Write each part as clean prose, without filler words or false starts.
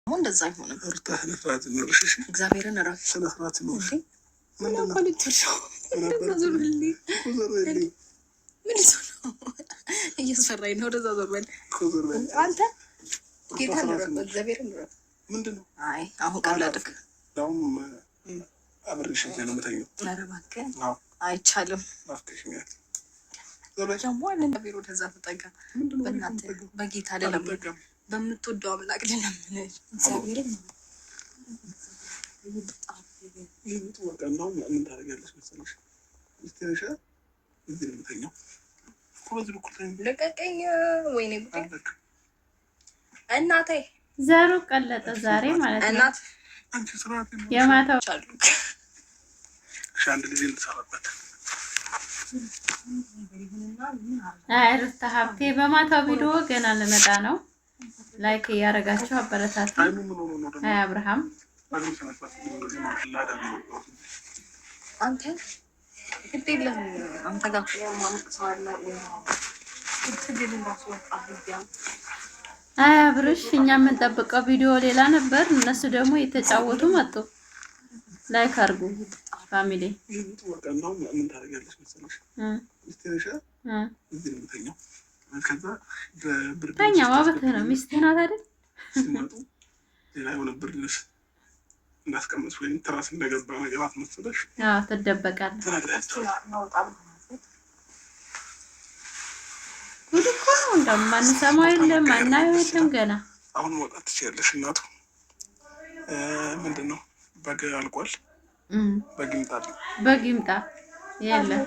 እንደዛ አይሆንም። እግዚአብሔርን እረፍ። እያስፈራኝ ነው። ወደዛ ዞር በል አንተ። ጌታን እረፍ፣ እግዚአብሔርን እረፍ። ምንድን ነው? አይ አሁን ቀለድክ። አብሬሽ ነው የምተኛው። ኧረ እባክህ አይቻልም። ቢሮ ወደዛ ተጠጋ። በእናትህ በጌታ ለለምንም በምትወደው አምላክ ልለምን እግዚአብሔርን ምን ታደርጊያለሽ መሰለሽ? ልቀቀኝ። ወይኔ እናቴ ዘሩ ቀለጠ ዛሬ ማለት ነው። የማታው አንድ ጊዜ ልትሰራበት ሩታ ሀብቴ በማታው ቪዲዮ ገና ልመጣ ነው። ላይክ እያደረጋችሁ አበረታቱ። አይ አብርሃም አንተ ግድ የለም አንተ ጋር አይ አብርሽ፣ እኛ የምንጠብቀው ቪዲዮ ሌላ ነበር። እነሱ ደግሞ እየተጫወቱ መጡ። ላይክ አድርጉ ፋሚሊ። ተኛ ማበትህ ነው። ሚስትህ ናት አይደል? ሌላ የሆነ ብርድ ልብስ እንዳስቀመጥሽ ወይም ትራስ እንደገባ ነገራት መሰለሽ? ትደበቃለህ። ጉድ እኮ ነው። እንደውም ማንሰማው የለም ማናየው የለም። ገና አሁን መውጣት ትችያለሽ። እናቱ ምንድን ነው በግ አልቋል። በግ ይምጣ የለም።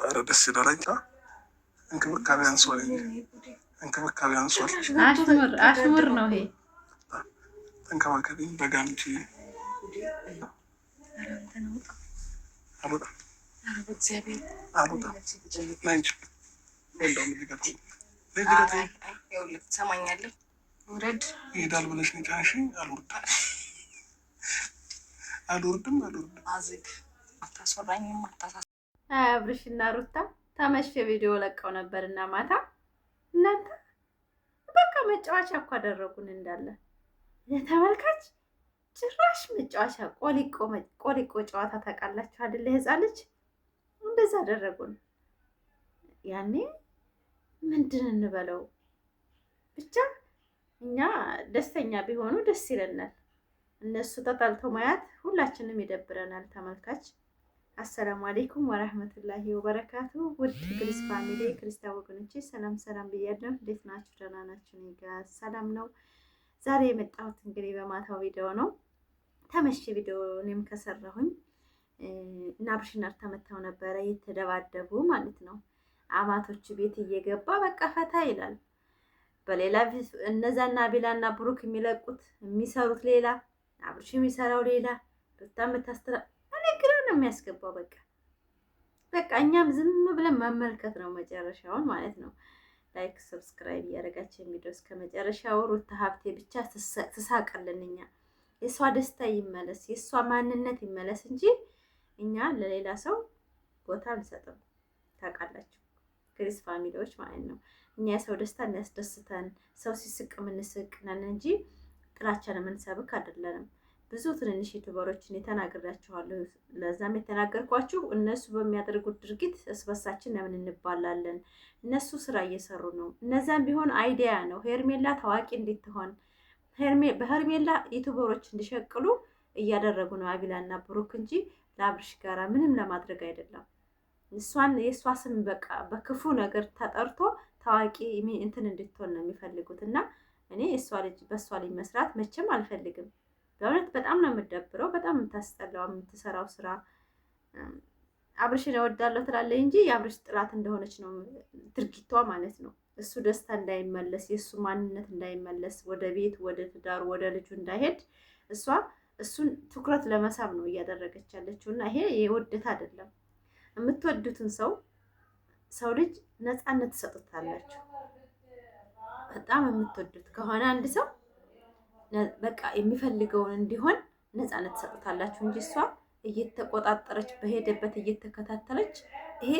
ኧረ ደስ ይላል። እንክብካቤ አንሷል እንጂ እንክብካቤ አንሷል። አሽሙር ነው ይሄ። ተንከባከቢኝ በግ አምጪ። አልወጣም ትሰማኛለህ? ውረድ። ይሄዳል ብለሽ ነው የጫንሽኝ። አልወርድም። አዝግ አታስወራኝም። አብርሽና ሩታ ተመሸ ቪዲዮ ለቀው ነበር እና ማታ እናንተ በቃ መጫወቻ እኮ አደረጉን እንዳለ ለተመልካች። ጭራሽ መጫወቻ ቆሊቆ ጨዋታ ታውቃላችሁ አይደለ? ህፃን ልጅ እንደዛ አደረጉን። ያኔ ምንድን እንበለው ብቻ እኛ ደስተኛ ቢሆኑ ደስ ይለናል። እነሱ ተጣልተው ማየት ሁላችንም ይደብረናል ተመልካች። አሰላሙ አለይኩም ወራህመቱላሂ ወበረካቱ። ውድ ግሪስ ፋሚሊ ክርስቲያን ወገኖቼ ሰላም ብያለሁ። እንዴት ናችሁ? ደህና ናችሁ? እኔ ጋር ሰላም ነው። ዛሬ የመጣሁት እንግዲህ በማታው ቪዲዮ ነው። ተመሸ ቪዲዮ እኔም ከሰራሁኝ እና አብርሽና ሩታ መተው ነበረ የተደባደቡ ማለት ነው። አማቶቹ ቤት እየገባ በቃ ፈታ ይላል። በሌላ እነዛና አቤላና ብሩክ የሚለቁት የሚሰሩት ሌላ፣ አብርሽ የሚሰራው ሌላ፣ ሩታ የምታስተራ እኔ ግራ ነው የሚያስገባው። በቃ እኛም ዝም ብለን መመልከት ነው መጨረሻውን ማለት ነው። ላይክ ሰብስክራይብ እያደረጋችሁ የሚደርስ እስከ መጨረሻው ሩታ ሀብቴ ብቻ ትሳቀልን። እኛ የሷ ደስታ ይመለስ፣ የሷ ማንነት ይመለስ እንጂ እኛ ለሌላ ሰው ቦታ አንሰጥም። ታውቃላችሁ ግሪስ ፋሚሊዎች ማለት ነው። እኛ የሰው ደስታ የሚያስደስተን ሰው ሲስቅ የምንስቅ ነን እንጂ ጥላቻን የምንሰብክ አይደለንም። ብዙ ትንንሽ ዩቲዩበሮችን የተናገራችኋለሁ። ለዛም የተናገርኳችሁ እነሱ በሚያደርጉት ድርጊት እስበሳችን ለምን እንባላለን? እነሱ ስራ እየሰሩ ነው። እነዛም ቢሆን አይዲያ ነው። ሄርሜላ ታዋቂ እንድትሆን በሄርሜላ ዩቲዩበሮች እንዲሸቅሉ እያደረጉ ነው አቢላና ብሩክ እንጂ ለአብርሽ ጋራ ምንም ለማድረግ አይደለም። የእሷ ስም በቃ በክፉ ነገር ተጠርቶ ታዋቂ እንትን እንድትሆን ነው የሚፈልጉት። እና እኔ በእሷ ልጅ መስራት መቼም አልፈልግም። በእውነት በጣም ነው የምደብረው። በጣም የምታስጠላው የምትሰራው ስራ። አብርሽን እወዳለሁ ትላለች እንጂ የአብርሽ ጥላት እንደሆነች ነው ድርጊቷ ማለት ነው። እሱ ደስታ እንዳይመለስ፣ የእሱ ማንነት እንዳይመለስ፣ ወደ ቤት ወደ ትዳሩ ወደ ልጁ እንዳይሄድ እሱን ትኩረት ለመሳብ ነው እያደረገች ያለችው። እና ይሄ የውደት አይደለም። የምትወዱትን ሰው ልጅ ነፃነት ትሰጡታላችሁ። በጣም የምትወዱት ከሆነ አንድ ሰው በቃ የሚፈልገውን እንዲሆን ነፃነት ትሰጡታላችሁ እንጂ እሷ እየተቆጣጠረች በሄደበት እየተከታተለች ይሄ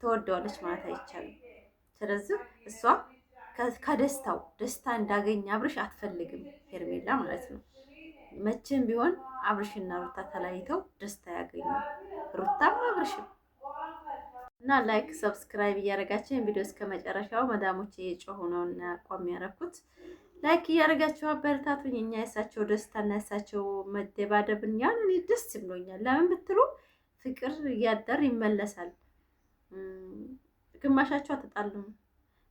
ተወደዋለች ማለት አይቻልም። ስለዚህ እሷ ከደስታው ደስታ እንዳገኝ አብርሽ አትፈልግም ሄርሜላ ማለት ነው። መቼም ቢሆን አብርሽና ሩታ ተለያይተው ደስታ ያገኙ ሩታም አብርሽም እና ላይክ ሰብስክራይብ እያደረጋችሁ ቪዲዮ እስከ መጨረሻው መዳሞቼ የጮሁ ነው እና ቆም ያደረኩት ላይክ እያደረጋችሁ አበረታቱኝ። እኛ የሳቸው ደስታና የሳቸው መደባደብን ያን እኔ ደስ ብሎኛል። ለምን ብትሉ ፍቅር እያደር ይመለሳል። ግማሻቸው አትጣሉም፣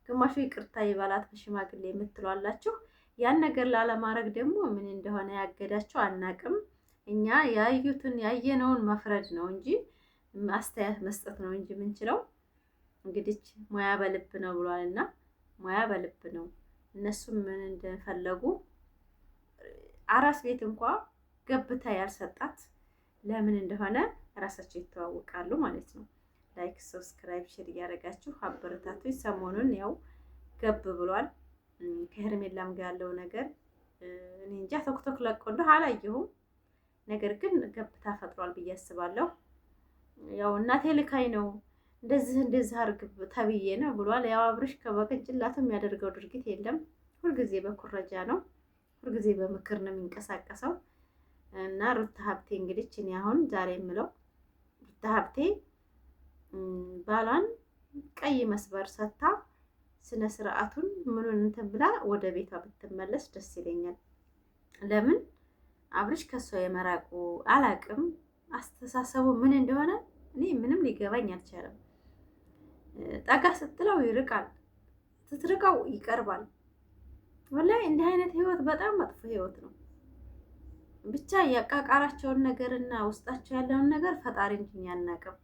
ግማሹ ይቅርታ ይባላት በሽማግሌ የምትሏላችሁ። ያን ነገር ላለማድረግ ደግሞ ምን እንደሆነ ያገዳቸው አናቅም። እኛ ያዩትን ያየነውን መፍረድ ነው እንጂ አስተያየት መስጠት ነው እንጂ የምንችለው። እንግዲህ ሙያ በልብ ነው ብሏልና ሙያ በልብ ነው። እነሱም ምን እንደፈለጉ አራስ ቤት እንኳ ገብታ ያልሰጣት ለምን እንደሆነ ራሳቸው ይተዋወቃሉ ማለት ነው። ላይክ ሰብስክራይብ ሼር እያደረጋችሁ አበረታቱኝ። ሰሞኑን ያው ገብ ብሏል ከሄርሜላም ጋር ያለው ነገር እኔ እንጃ ቶክቶክ ለቆ እንደው አላየሁም። ነገር ግን ገብታ ፈጥሯል ብዬ አስባለሁ። ያው እናቴ ልካኝ ነው እንደዚህ አርግ ተብዬ ነው ብሏል። ያው አብርሽ ከበቅንጭላቱ የሚያደርገው ድርጊት የለም። ሁልጊዜ በኩረጃ ነው፣ ሁልጊዜ በምክር ነው የሚንቀሳቀሰው። እና ሩታ ሀብቴ እንግዲህ እኔ አሁን ዛሬ የምለው ሩታ ሀብቴ ባሏን ቀይ መስበር ሰታ ስነ ስርዓቱን ምኑን እንትን ብላ ወደ ቤቷ ብትመለስ ደስ ይለኛል። ለምን አብርሽ ከሷ የመራቁ አላቅም አስተሳሰቡ ምን እንደሆነ እኔ ምንም ሊገባኝ አልቻለም። ጠጋ ስትለው ይርቃል፣ ስትርቀው ይቀርባል። ወላሂ እንዲህ አይነት ህይወት በጣም መጥፎ ህይወት ነው። ብቻ ያቃቃራቸውን ነገርና ውስጣቸው ያለውን ነገር ፈጣሪ እንጂ አናውቅም።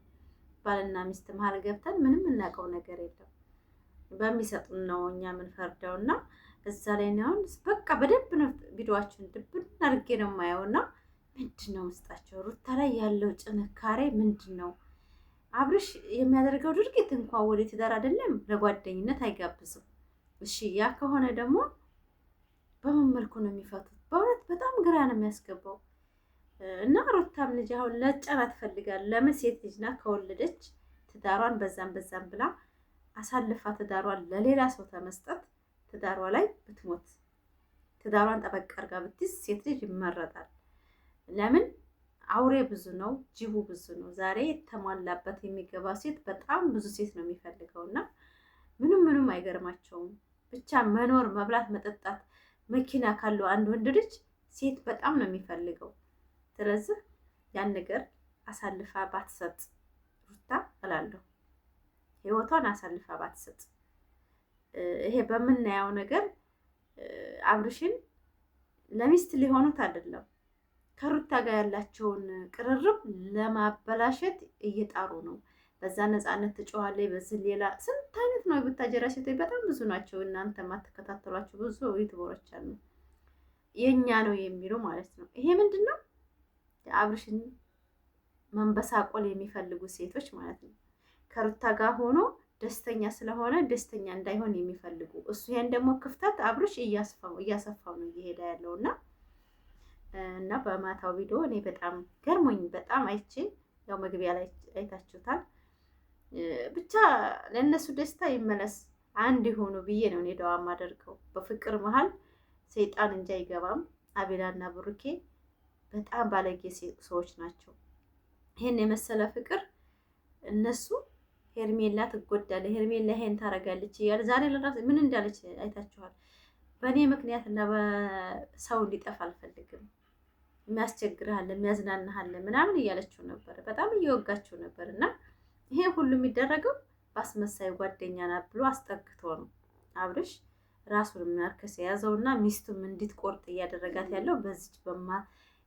ባልና ሚስት መሀል ገብተን ምንም እናውቀው ነገር የለም። በሚሰጡን ነው እኛ የምንፈርደው። እና እዛ ላይ ነው በቃ በደንብ ነው ቪዲዮአችሁን ድብን አድርጌ ነው የማየውና ምንድን ነው ውስጣቸው ሩታ ላይ ያለው ጥንካሬ ምንድን ነው? አብርሽ የሚያደርገው ድርጊት እንኳን ወደ ትዳር አይደለም ለጓደኝነት አይጋብዝም። እሺ ያ ከሆነ ደግሞ በምን መልኩ ነው የሚፈቱት? በእውነት በጣም ግራ ነው የሚያስገባው። እና ሩታም ልጅ አሁን ለጫና ትፈልጋለች። ለምን ሴት ልጅ ናት፣ ከወለደች ትዳሯን በዛም ብላ አሳልፋ ትዳሯን ለሌላ ሰው ተመስጠት ትዳሯ ላይ ብትሞት ትዳሯን ጠበቅ አድርጋ ብትይዝ ሴት ልጅ ይመረጣል። ለምን አውሬ ብዙ ነው፣ ጅቡ ብዙ ነው። ዛሬ የተሟላበት የሚገባ ሴት በጣም ብዙ ሴት ነው የሚፈልገው እና ምንም አይገርማቸውም። ብቻ መኖር፣ መብላት፣ መጠጣት፣ መኪና ካለው አንድ ወንድ ልጅ ሴት በጣም ነው የሚፈልገው። ስለዚህ ያን ነገር አሳልፋ ባትሰጥ ሩታ እላለሁ፣ ህይወቷን አሳልፋ ባትሰጥ። ይሄ በምናየው ነገር አብርሽን ለሚስት ሊሆኑት አይደለም ከሩታ ጋር ያላቸውን ቅርርብ ለማበላሸት እየጣሩ ነው። በዛ ነፃነት ትጮኻለች፣ በዚህ ሌላ ስንት አይነት ነው የቡታጀራ ሴቶች በጣም ብዙ ናቸው። እናንተ የማትከታተሏቸው ብዙ ዩቲዩበሮች አሉ የኛ ነው የሚሉ ማለት ነው። ይሄ ምንድን ነው? የአብርሽን መንበሳቆል የሚፈልጉ ሴቶች ማለት ነው። ከሩታ ጋር ሆኖ ደስተኛ ስለሆነ ደስተኛ እንዳይሆን የሚፈልጉ እሱ ይሄን ደግሞ ክፍተት አብርሽ እያሰፋው ነው እየሄደ ያለውና እና በማታው ቪዲዮ እኔ በጣም ገርሞኝ በጣም አይቼ ያው መግቢያ ላይ አይታችሁታል። ብቻ ለእነሱ ደስታ ይመለስ አንድ ይሆኑ ብዬ ነው እኔ ደዋ የማደርገው። በፍቅር መሀል ሰይጣን እንጂ አይገባም። አቤላና ብሩኬ በጣም ባለጌ ሰዎች ናቸው። ይሄን የመሰለ ፍቅር እነሱ ሄርሜላ ትጎዳለች፣ ሄርሜላ ይሄን ታረጋለች እያለ ዛሬ ለራስ ምን እንዳለች አይታችኋል። በእኔ ምክንያት እና በሰው እንዲጠፋ አልፈልግም፣ የሚያስቸግርሃል፣ የሚያዝናናሃል ምናምን እያለችው ነበር። በጣም እየወጋችው ነበር። እና ይሄ ሁሉ የሚደረገው በአስመሳይ ጓደኛ ናት ብሎ አስጠግቶ ነው አብርሽ ራሱን የሚያርከስ የያዘውና ሚስቱም እንድትቆርጥ እያደረጋት ያለው በዚች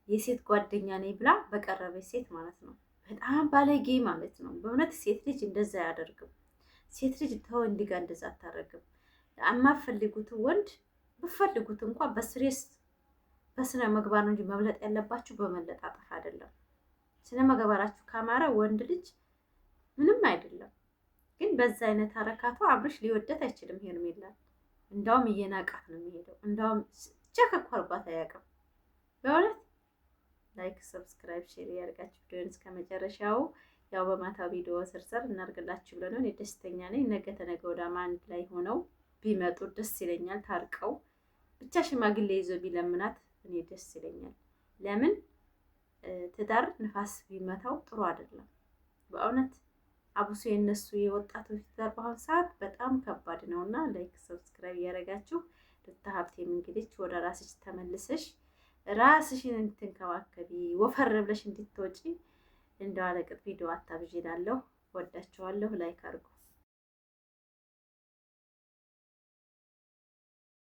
የሴት ጓደኛ ነኝ ብላ በቀረበች ሴት ማለት ነው። በጣም ባለጌ ማለት ነው። በእውነት ሴት ልጅ እንደዛ አያደርግም። ሴት ልጅ ተወንድ ጋር እንደዛ አታደርግም። የማትፈልጉት ወንድ ብፈልጉት እንኳን በስሬስ በስነ ምግባር ነው እንጂ መብለጥ ያለባችሁ በመለጣጠፍ አይደለም። ስነ ምግባራችሁ ካማረ ወንድ ልጅ ምንም አይደለም። ግን በዛ አይነት አረካቷ አብርሽ ሊወደት አይችልም ሄርሜላን። እንዳውም እየናቃት ነው የሚሄደው። እንዳውም ቸከኳርባት አያውቅም። በእውነት ላይክ ሰብስክራይብ ሼር ያደርጋችሁ ቪዲዮን እስከ መጨረሻው ያው በማታ ቪዲዮ ስርሰር እናርግላችሁ ብለን ነው። እኔ ደስተኛ ነኝ። ነገ ተነገ ወዲያም አንድ ላይ ሆነው ቢመጡ ደስ ይለኛል። ታርቀው ብቻ ሽማግሌ ይዞ ቢለምናት እኔ ደስ ይለኛል። ለምን ትዳር ንፋስ ቢመታው ጥሩ አይደለም በእውነት አብሶ የነሱ የወጣቶች ትዳር በአሁኑ ሰዓት በጣም ከባድ ነውና ላይክ ሰብስክራይብ እያደረጋችሁ ሩታ ሀብቴም እንግዲህ ወደ ራስሽ ተመልሰሽ ራስሽን እንድትንከባከቢ ወፈር ብለሽ እንድትወጪ እንደው አለቅጥ ቪዲዮ አታብዢ እላለሁ። ወዳችኋለሁ። ላይክ አድርጉ።